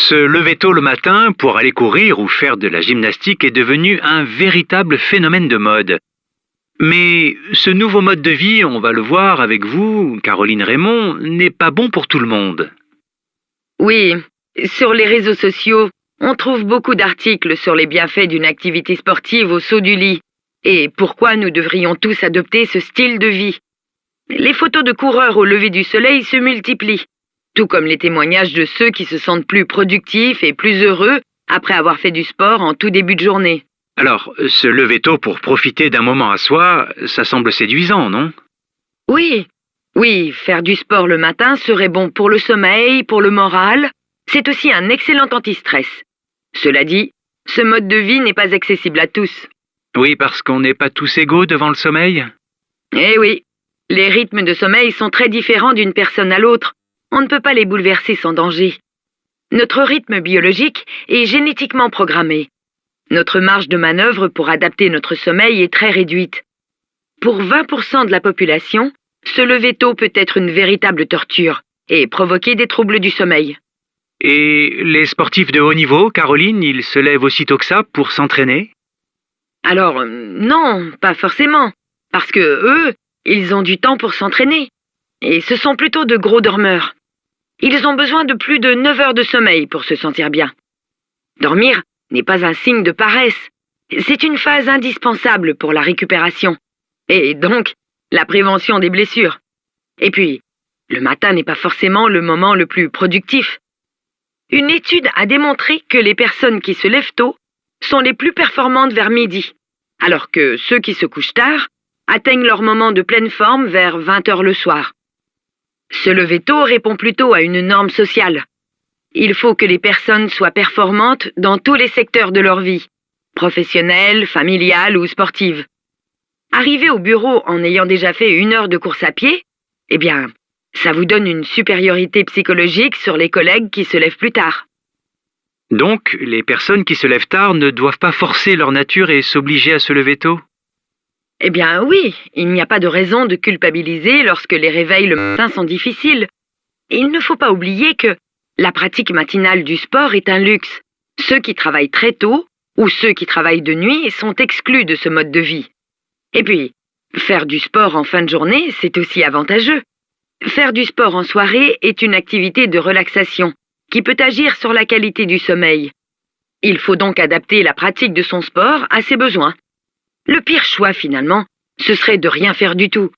Se lever tôt le matin pour aller courir ou faire de la gymnastique est devenu un véritable phénomène de mode. Mais ce nouveau mode de vie, on va le voir avec vous, Caroline Raymond, n'est pas bon pour tout le monde. Oui, sur les réseaux sociaux, on trouve beaucoup d'articles sur les bienfaits d'une activité sportive au saut du lit et pourquoi nous devrions tous adopter ce style de vie. Les photos de coureurs au lever du soleil se multiplient, tout comme les témoignages de ceux qui se sentent plus productifs et plus heureux après avoir fait du sport en tout début de journée. Alors, se lever tôt pour profiter d'un moment à soi, ça semble séduisant, non? Oui, faire du sport le matin serait bon pour le sommeil, pour le moral. C'est aussi un excellent anti-stress. Cela dit, ce mode de vie n'est pas accessible à tous. Oui, parce qu'on n'est pas tous égaux devant le sommeil. Eh oui, les rythmes de sommeil sont très différents d'une personne à l'autre. On ne peut pas les bouleverser sans danger. Notre rythme biologique est génétiquement programmé. Notre marge de manœuvre pour adapter notre sommeil est très réduite. Pour 20% de la population, se lever tôt peut être une véritable torture et provoquer des troubles du sommeil. Et les sportifs de haut niveau, Caroline, ils se lèvent aussitôt que ça pour s'entraîner? Alors, non, pas forcément, parce que eux, ils ont du temps pour s'entraîner. Et ce sont plutôt de gros dormeurs. Ils ont besoin de plus de 9 heures de sommeil pour se sentir bien. Dormir n'est pas un signe de paresse. C'est une phase indispensable pour la récupération. Et donc, la prévention des blessures. Et puis, le matin n'est pas forcément le moment le plus productif. Une étude a démontré que les personnes qui se lèvent tôt sont les plus performantes vers midi, alors que ceux qui se couchent tard atteignent leur moment de pleine forme vers 20 heures le soir. Se lever tôt répond plutôt à une norme sociale. Il faut que les personnes soient performantes dans tous les secteurs de leur vie, professionnelle, familiale ou sportive. Arriver au bureau en ayant déjà fait 1 heure de course à pied, eh bien, ça vous donne une supériorité psychologique sur les collègues qui se lèvent plus tard. Donc, les personnes qui se lèvent tard ne doivent pas forcer leur nature et s'obliger à se lever tôt? Eh bien oui, il n'y a pas de raison de culpabiliser lorsque les réveils le matin sont difficiles. Et il ne faut pas oublier que la pratique matinale du sport est un luxe. Ceux qui travaillent très tôt ou ceux qui travaillent de nuit sont exclus de ce mode de vie. Et puis, faire du sport en fin de journée, c'est aussi avantageux. Faire du sport en soirée est une activité de relaxation qui peut agir sur la qualité du sommeil. Il faut donc adapter la pratique de son sport à ses besoins. Le pire choix, finalement, ce serait de rien faire du tout,